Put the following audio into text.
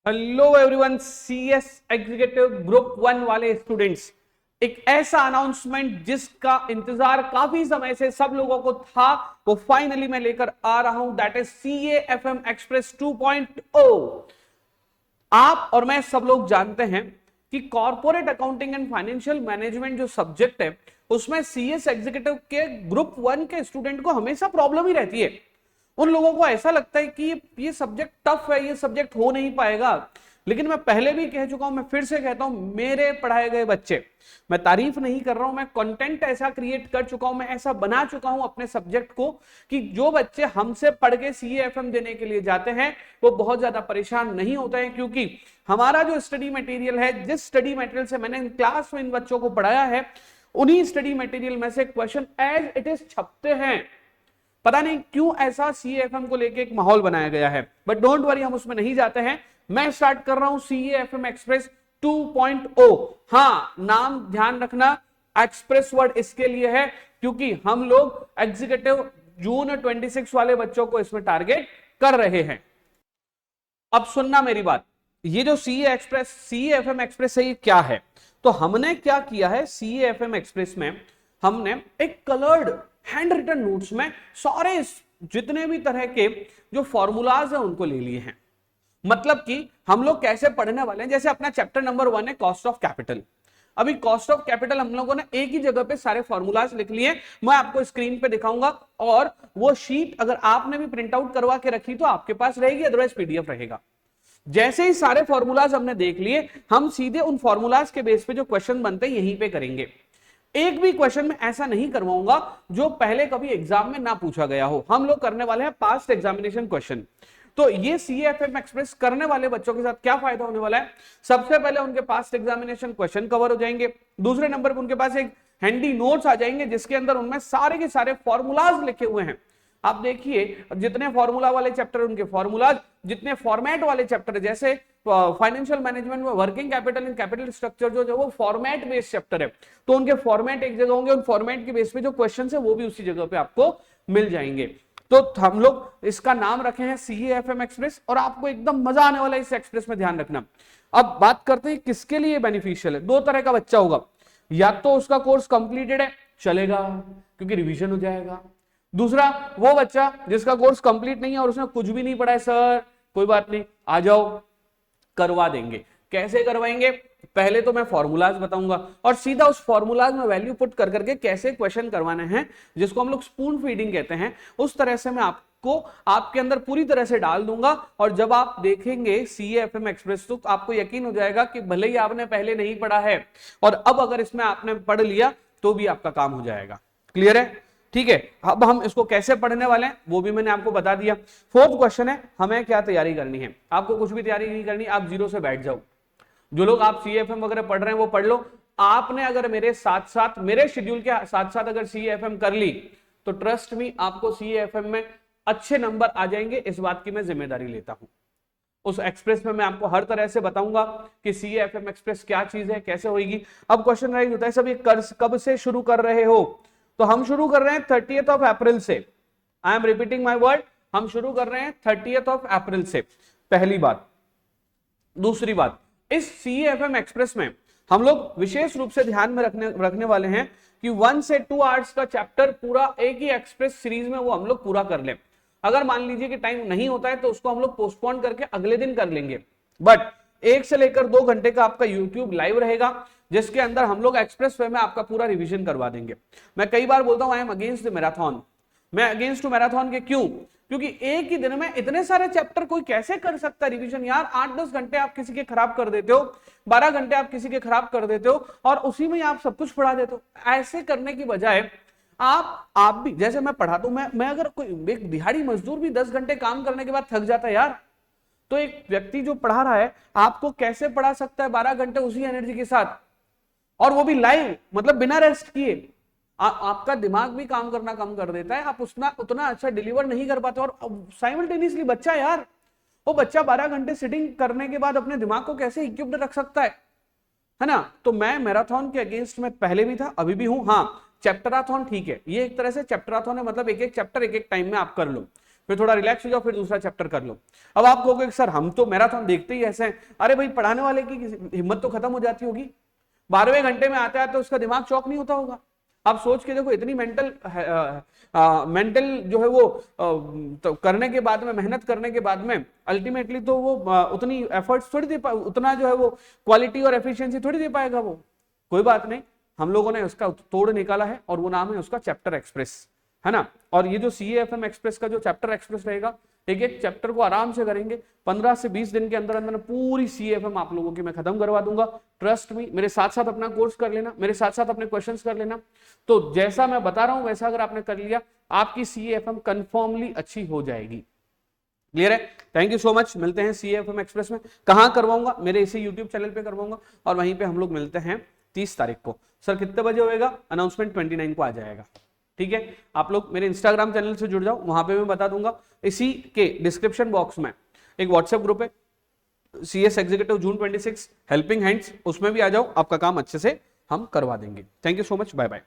Hello everyone, CS executive group 1 वाले students, एक ऐसा अनाउंसमेंट जिसका इंतजार काफी समय से सब लोगों को था, वो फाइनली मैं लेकर आ रहा हूं। That is CAFM express 2.0। आप और मैं सब लोग जानते हैं कि corporate accounting and financial management जो सब्जेक्ट है, उसमें सीएस एग्जीक्यूटिव के ग्रुप 1 के स्टूडेंट को हमेशा प्रॉब्लम ही रहती है। उन लोगों को ऐसा लगता है कि ये सब्जेक्ट टफ है, ये सब्जेक्ट हो नहीं पाएगा। लेकिन मैं पहले भी कह चुका हूं, मैं फिर से कहता हूं, मेरे पढ़ाए गए बच्चे, मैं तारीफ नहीं कर रहा हूं, मैं कंटेंट ऐसा क्रिएट कर चुका हूं, मैं ऐसा बना चुका हूं अपने सब्जेक्ट को कि जो बच्चे हमसे पढ़ के सीएएफएम देने के लिए जाते हैं वो बहुत ज्यादा परेशान नहीं होते हैं, क्योंकि हमारा जो स्टडी मटेरियल है, जिस स्टडी मटेरियल से मैंने क्लास में इन बच्चों को पढ़ाया है, उन्हीं स्टडी मटेरियल में से क्वेश्चन एज इट इज छपते हैं। पता नहीं क्यों ऐसा सीएएफएम को लेके एक माहौल बनाया गया है, बट डोंट वरी, हम उसमें नहीं जाते हैं। मैं स्टार्ट कर रहा हूं सीएएफएम एक्सप्रेस 2.0। हाँ, नाम ध्यान रखना, एक्सप्रेस वर्ड इसके लिए है क्योंकि हम लोग एग्जीक्यूटिव जून 26 वाले बच्चों को इसमें टारगेट कर रहे हैं। अब सुनना मेरी बात, ये जो सीएएफएम एक्सप्रेस है, ये क्या है? तो हमने क्या किया है, सीएएफएम एक्सप्रेस में हमने एक कलर्ड हैंड रिटन नोट्स में सारे जितने भी तरह के जो फॉर्मूलाज हैं उनको ले लिए हैं। मतलब कि हम लोग कैसे पढ़ने वाले हैं, जैसे अपना चैप्टर नंबर 1 है कॉस्ट ऑफ कैपिटल। अभी कॉस्ट ऑफ कैपिटल हम लोगों ने एक ही जगह पे सारे फॉर्मूलाज लिख लिए, मैं आपको स्क्रीन पे दिखाऊंगा, और वो शीट अगर आपने भी प्रिंट आउट करवा के रखी तो आपके पास रहेगी, अदरवाइज पीडीएफ रहेगा। जैसे ही सारे फॉर्मूलाज हमने देख लिए, हम सीधे उन फॉर्मूलाज के बेस पे जो क्वेश्चन बनते हैं यहीं पे करेंगे। एक भी क्वेश्चन में ऐसा नहीं करवाऊंगा जो पहले कभी एग्जाम में ना पूछा गया हो। हम लोग करने वाले हैं पास्ट एग्जामिनेशन क्वेश्चन। तो ये सीएएफएम एक्सप्रेस करने वाले बच्चों के साथ क्या फायदा होने वाला है? सबसे पहले उनके पास्ट एग्जामिनेशन क्वेश्चन कवर हो जाएंगे। दूसरे नंबर पर उनके पास एक हैंडी नोट्स आ जाएंगे जिसके अंदर उनमें सारे के सारे फॉर्मूलाज लिखे हुए हैं। आप देखिए, जितने फॉर्मूला वाले चैप्टर उनके फॉर्मूलाज, जितने फॉर्मेट वाले चैप्टर जैसे फाइनेंशियल मैनेजमेंट में working capital and capital structure जो वो फॉर्मेट बेस्ड चैप्टर है, तो उनके फॉर्मेट एक जगह होंगे, उन फॉर्मेट के बेस पे जो क्वेश्चन है वो भी उसी जगह पे आपको मिल जाएंगे। तो हम लोग इसका नाम रखे हैं सीएएफएम एक्सप्रेस, और आपको एकदम मजा आने वाला है इस एक्सप्रेस में, ध्यान रखना। अब बात करते हैं किसके लिए बेनिफिशियल है। दो तरह का बच्चा होगा, या तो उसका कोर्स कंप्लीटेड है, चलेगा क्योंकि रिवीजन हो जाएगा। दूसरा वो बच्चा जिसका कोर्स कंप्लीट नहीं है और उसने कुछ भी नहीं पढ़ा है, सर कोई बात नहीं, आ जाओ करवा देंगे। कैसे करवाएंगे? पहले तो मैं फॉर्मूलाज बताऊंगा और सीधा उस फॉर्मूलाज में वैल्यू पुट कर करके कैसे क्वेश्चन करवाने हैं, जिसको हम लोग स्पून फीडिंग कहते हैं, उस तरह से मैं आपको आपके अंदर पूरी तरह से डाल दूंगा। और जब आप देखेंगे सीएएफएम एक्सप्रेस तो आपको यकीन हो जाएगा कि भले ही आपने पहले नहीं पढ़ा है और अब अगर इसमें आपने पढ़ लिया तो भी आपका काम हो जाएगा। क्लियर है? ठीक है। अब हम इसको कैसे पढ़ने वाले हैं वो भी मैंने आपको बता दिया। फोर्थ क्वेश्चन है, हमें क्या तैयारी करनी है? आपको कुछ भी तैयारी नहीं करनी, आप जीरो से बैठ जाओ। जो लोग आप सीएएफएम वगैरह पढ़ रहे हैं वो पढ़ लो। आपने अगर मेरे साथ साथ, मेरे शेड्यूल के साथ साथ अगर सीएएफएम कर ली तो ट्रस्ट मी, आपको सीएएफएम में अच्छे नंबर आ जाएंगे, इस बात की मैं जिम्मेदारी लेता हूं। उस एक्सप्रेस में मैं आपको हर तरह से बताऊंगा कि सीएएफएम एक्सप्रेस क्या चीज है, कैसे होगी। अब क्वेश्चन राइज होता है, सब ये कब से शुरू कर रहे हो? तो हम शुरू कर रहे हैं 30th ऑफ अप्रैल से। I am repeating my word, हम शुरू कर रहे हैं 30th ऑफ अप्रैल से, पहली बात। दूसरी बात, इस सीएएफएम एक्सप्रेस में हम लोग विशेष रूप से ध्यान में रखने वाले हैं कि 1 से 2 आवर्स का चैप्टर पूरा एक ही एक्सप्रेस सीरीज में वो हम लोग पूरा कर लें। अगर मान लीजिए कि टाइम नहीं होता है तो उसको हम लोग पोस्टपोन करके अगले दिन कर लेंगे, बट 1 से लेकर 2 घंटे का आपका यूट्यूब लाइव रहेगा जिसके अंदर हम लोग एक्सप्रेस वे में आपका पूरा रिवीजन करवा देंगे। मैं कई बार बोलता हूं, I am against the marathon. मैं अगेंस्ट टू मैराथन के क्यों? क्योंकि एक ही दिन में इतने सारे चैप्टर कोई कैसे कर सकता है रिवीजन यार? 8-10 घंटे आप किसी के खराब कर देते हो, 12 घंटे आप किसी के खराब कर देते हो, और उसी में आप सब कुछ पढ़ा देते हो। ऐसे करने की बजाय आप भी, जैसे मैं पढ़ाता हूं, मैं अगर कोई एक दिहाड़ी मजदूर भी 10 घंटे काम करने के बाद थक जाता है यार, तो एक व्यक्ति जो पढ़ा रहा है आपको कैसे पढ़ा सकता है 12 घंटे उसी एनर्जी के साथ, और वो भी लाइव, मतलब बिना रेस्ट किए। आपका दिमाग भी काम करना कम कर देता है, आप उतना अच्छा डिलीवर नहीं कर पाते। और साइमल्टेनियसली बच्चा यार, वो बच्चा 12 घंटे सिटिंग करने के बाद अपने दिमाग को कैसे इक्विप्ड रख सकता है ना? तो मैं मैराथन के अगेंस्ट में पहले भी था, अभी भी हूं। हाँ, चैप्टराथन ठीक है, ये एक तरह से चैप्टराथन है, मतलब एक एक चैप्टर एक एक टाइम में आप कर लो। फिर थोड़ा रिलैक्स हो जाओ, फिर दूसरा चैप्टर कर लो। अब आप कहोगे सर हम तो मैराथन देखते ही ऐसे हैं। अरे भाई पढ़ाने वाले की हिम्मत तो खत्म हो जाती होगी, 12वें घंटे में आते आते उसका दिमाग चौक नहीं होता होगा। आप सोच के देखो, इतनी मेंटल जो है वो तो करने के बाद में, मेहनत करने के बाद में अल्टीमेटली तो वो उतनी एफर्ट्स थोड़ी दे उतना जो है वो क्वालिटी और एफिशिएंसी थोड़ी दे पाएगा वो। कोई बात नहीं, हम लोगों ने उसका तोड़ निकाला है और वो नाम है उसका चैप्टर एक्सप्रेस, है ना। और ये जो CAFM एक्सप्रेस का जो चैप्टर एक्सप्रेस रहेगा, एक एक चैप्टर को आराम से करेंगे, 15 से 20 दिन के अंदर अंदर पूरी CAFM आप लोगों की मैं खत्म करवा दूंगा। ट्रस्ट मी, मेरे साथ साथ अपना कोर्स कर लेना, मेरे साथ साथ अपने क्वेश्चंस कर लेना। तो जैसा मैं बता रहा हूं वैसा अगर आपने कर लिया, आपकी CAFM कंफर्मली अच्छी हो जाएगी। क्लियर है? Thank you so much. मिलते हैं CAFM एक्सप्रेस में। कहां करवाऊंगा? मेरे इसी यूट्यूब चैनल पे करवाऊंगा और वहीं पे हम लोग मिलते हैं 30 तारीख को। सर कितने बजे होएगा? अनाउंसमेंट 29 को आ जाएगा। ठीक है, आप लोग मेरे इंस्टाग्राम चैनल से जुड़ जाओ, वहां पे मैं बता दूंगा। इसी के डिस्क्रिप्शन बॉक्स में एक व्हाट्सएप ग्रुप है, CS एग्जीक्यूटिव जून 26 हेल्पिंग हैंड्स, उसमें भी आ जाओ, आपका काम अच्छे से हम करवा देंगे। Thank you so much, bye bye.